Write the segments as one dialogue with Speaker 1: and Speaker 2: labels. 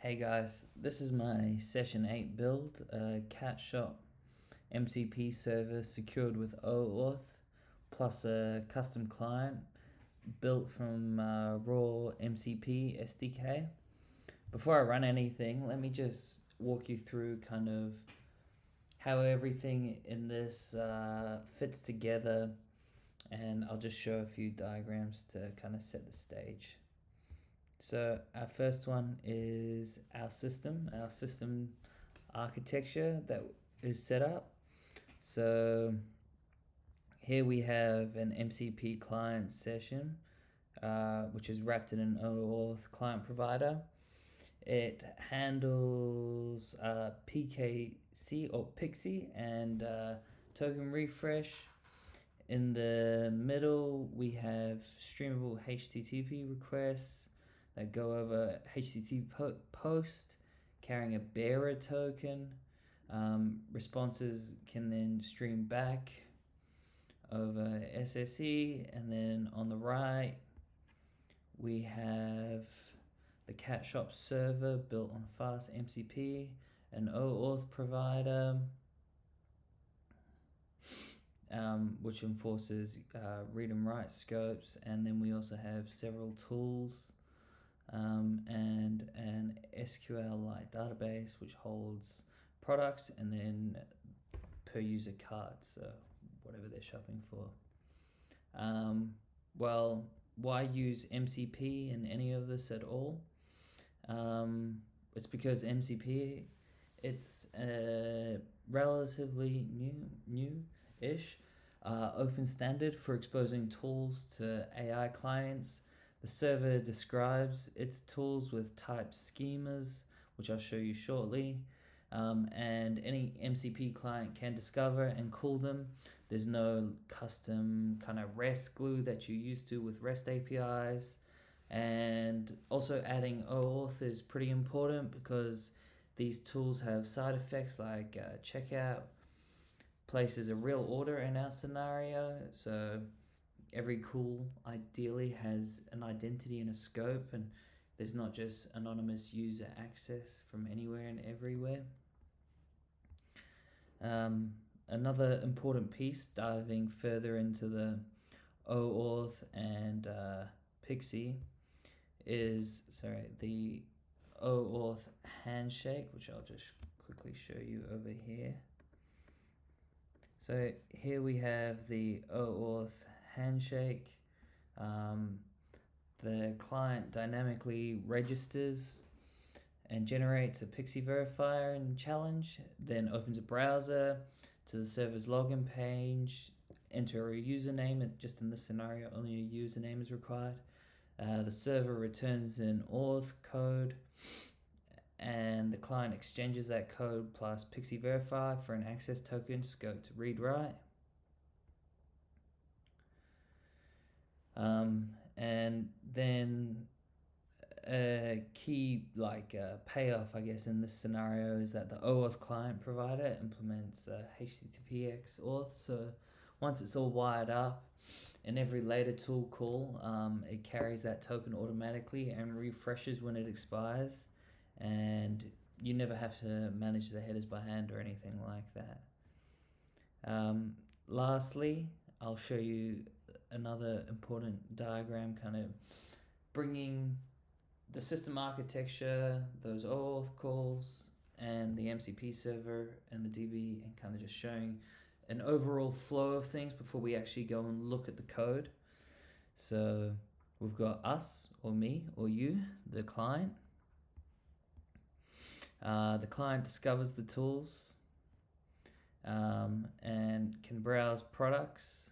Speaker 1: Hey guys, this is my session 8 build, a cat shop MCP server secured with OAuth plus a custom client built from raw MCP SDK. Before I run anything, let me just walk you through kind of how everything in this fits together, and I'll just show a few diagrams to kind of set the stage. So our first one is our system architecture that is set up. So here we have an MCP client session, which is wrapped in an OAuth client provider. It handles PKC or Pixie and token refresh. In the middle, we have streamable HTTP requests that go over HTTP post carrying a bearer token. Responses can then stream back over SSE, and then on the right we have the cat shop server built on fast MCP, an OAuth provider, which enforces read and write scopes, and then we also have several tools and an SQL-like database which holds products and then per user cards, so whatever they're shopping for. Well, why use MCP in any of this at all? It's because MCP, it's a relatively new-ish open standard for exposing tools to AI clients. The server describes its tools with type schemas, which I'll show you shortly, and any MCP client can discover and call them. There's no custom kind of REST glue that you're used to with REST APIs. And also adding OAuth is pretty important because these tools have side effects like checkout places a real order in our scenario, so every call ideally has an identity and a scope, and there's not just anonymous user access from anywhere and everywhere. Another important piece, diving further into the OAuth and Pixie, is the OAuth handshake, which I'll just quickly show you over here. So here we have the OAuth handshake. The client dynamically registers and generates a Pixie verifier and challenge, then opens a browser to the server's login page, enter a username. Just in this scenario, only a username is required. The server returns an auth code, and the client exchanges that code plus Pixie Verify for an access token scoped read-write. And then a key payoff, I guess, in this scenario is that the OAuth client provider implements HTTPX auth. So once it's all wired up, in every later tool call, it carries that token automatically and refreshes when it expires, and you never have to manage the headers by hand or anything like that. Lastly, I'll show you another important diagram, kind of bringing the system architecture, those OAuth calls, and the MCP server and the DB, and kind of just showing an overall flow of things before we actually go and look at the code. So we've got us, or me, or you, the client. The client discovers the tools and can browse products.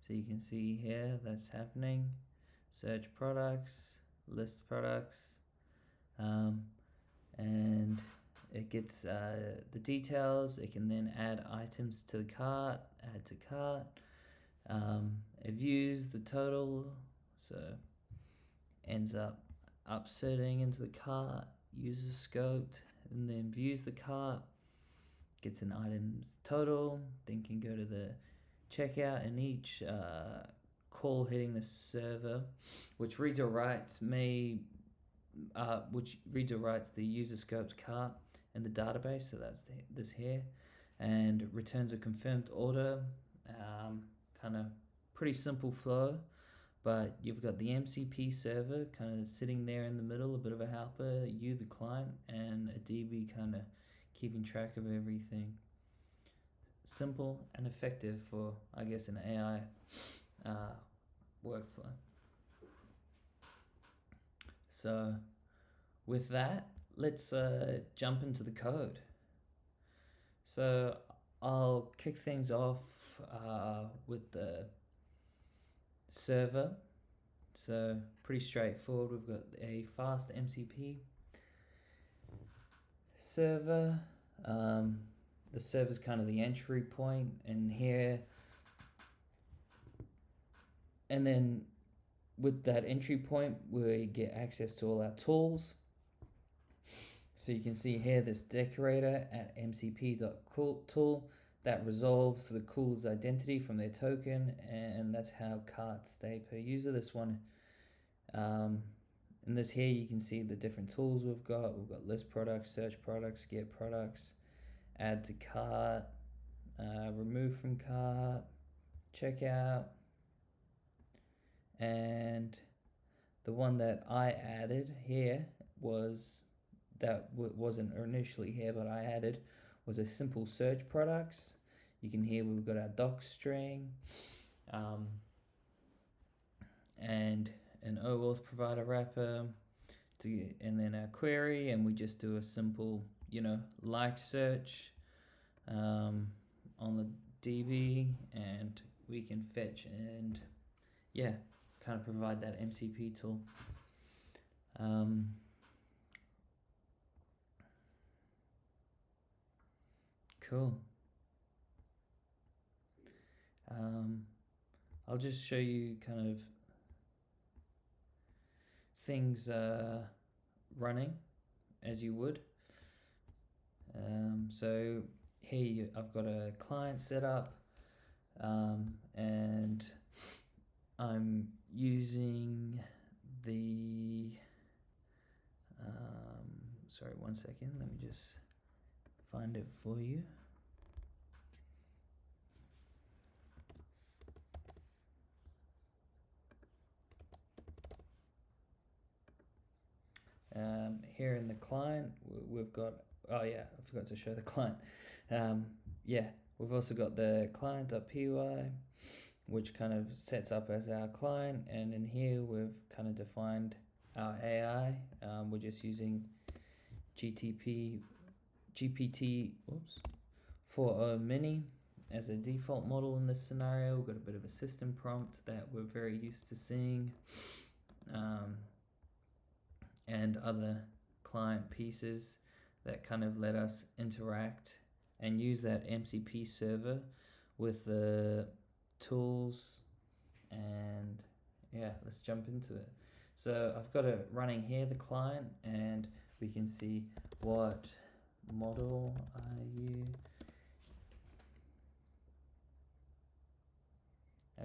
Speaker 1: So you can see here that's happening. Search products, list products, and it gets the details. It can then add items to the cart, add to cart. It views the total, so ends up upsetting into the cart, user scoped, and then views the cart, gets an item's total, then can go to the checkout, and each call hitting the server, which reads or writes, may which reads or writes the user scoped cart in the database, so that's this here, and returns a confirmed order. Kind of pretty simple flow, but you've got the MCP server kind of sitting there in the middle, a bit of a helper, you the client, and a DB kind of keeping track of everything. Simple and effective for, I guess, an AI workflow. So with that, let's jump into the code. So I'll kick things off with the server. So pretty straightforward. We've got a fast MCP server. The server is kind of the entry point in here, and then with that entry point we get access to all our tools. So you can see here this decorator at mcp.tool that resolves the cooler's identity from their token, and that's how carts stay per user. This one, in this here, you can see the different tools we've got. We've got list products, search products, get products, add to cart, remove from cart, checkout, and the one that I added here was that wasn't initially here, but I added was a simple search products. You can hear we've got our doc string, and an OAuth provider wrapper, and then our query, and we just do a simple, like search on the DB, and we can fetch and kind of provide that MCP tool. Cool. I'll just show you kind of things running as you would. So here I've got a client set up, and I'm using the sorry, 1 second, let me just find it for you. Here in the client we've got, oh yeah, I forgot to show the client. We've also got the client.py, which kind of sets up as our client, and in here we've kind of defined our AI. We're just using GPT 4o mini as a default model in this scenario. We've got a bit of a system prompt that we're very used to seeing, and other client pieces that kind of let us interact and use that MCP server with the tools. And let's jump into it. So I've got it running here, the client, and we can see what model are you.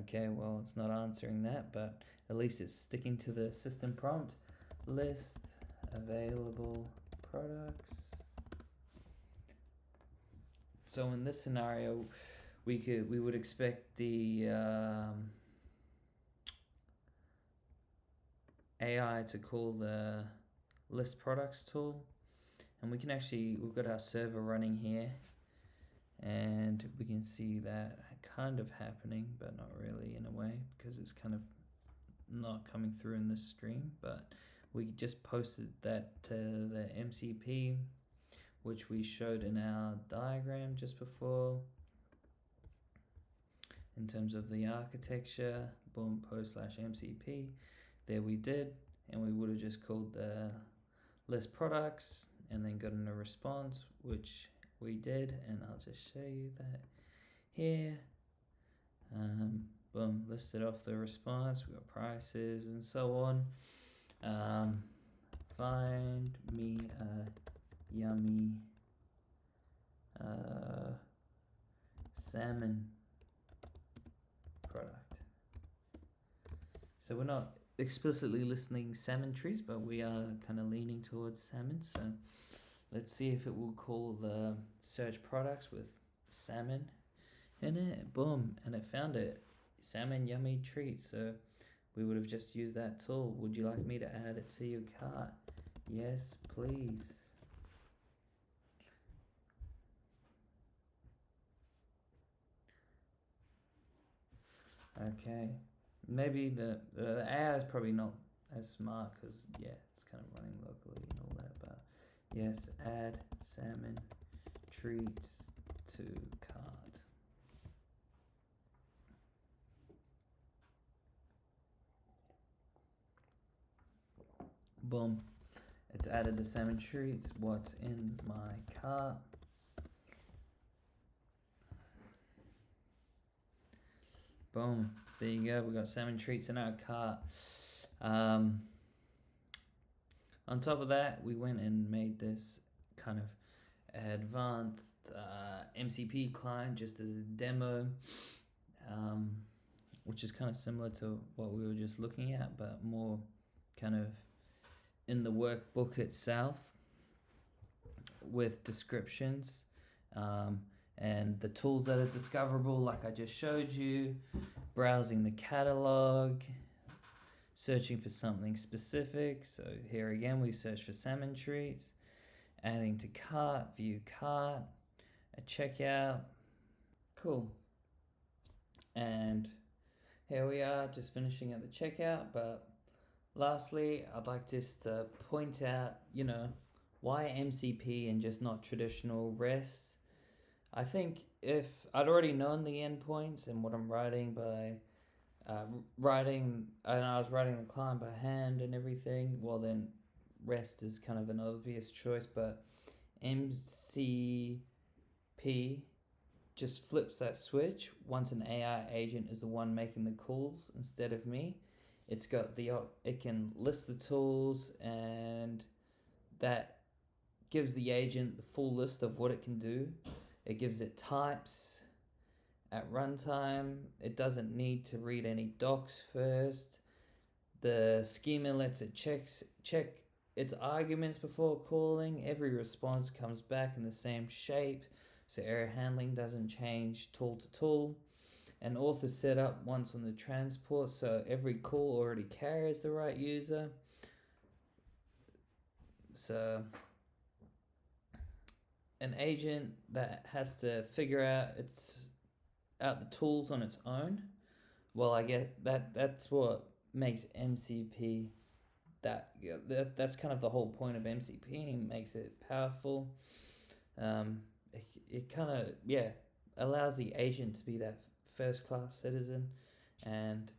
Speaker 1: Okay, well, it's not answering that, but at least it's sticking to the system prompt. List available products. So in this scenario, we would expect the AI to call the list products tool, and we've got our server running here, and we can see that kind of happening, but not really in a way, because it's kind of not coming through in this stream. But we just posted that to the MCP, which we showed in our diagram just before. In terms of the architecture, boom, post/MCP, there we did, and we would have just called the list products and then gotten a response, which we did, and I'll just show you that here. Boom, listed off the response, we got prices and so on. Find me a yummy salmon product. So we're not explicitly listing salmon trees, but we are kind of leaning towards salmon. So let's see if it will call the search products with salmon in it. Boom, and it found it. Salmon yummy treat. So we would have just used that tool. Would you like me to add it to your cart? Yes, please. Okay, maybe the AI is probably not as smart because yeah, it's kind of running locally and all that. But yes, add salmon treats to cart. Boom, it's added the salmon treats. What's in my cart? Boom, there you go. We got salmon treats in our cart. On top of that, we went and made this kind of advanced MCP client just as a demo, which is kind of similar to what we were just looking at, but more kind of in the workbook itself with descriptions. And the tools that are discoverable, like I just showed you, browsing the catalog, searching for something specific. So here again, we search for salmon treats, adding to cart, view cart, a checkout. Cool. And here we are, just finishing at the checkout. But lastly, I'd like just to point out, why MCP and just not traditional REST. I think if I'd already known the endpoints and what I'm writing by I was writing the client by hand and everything, well then REST is kind of an obvious choice, but MCP just flips that switch once an AI agent is the one making the calls instead of me. It can list the tools, and that gives the agent the full list of what it can do. It gives it types at runtime. It doesn't need to read any docs first. The schema lets it check its arguments before calling. Every response comes back in the same shape, so error handling doesn't change tool to tool. And auth is set up once on the transport, so every call already carries the right user. So an agent that has to figure out the tools on its own, well, I get that's what makes MCP that's kind of the whole point of MCP. Makes it powerful. It kind of allows the agent to be that first class citizen and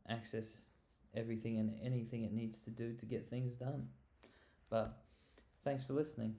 Speaker 1: access everything and anything it needs to do to get things done. But thanks for listening.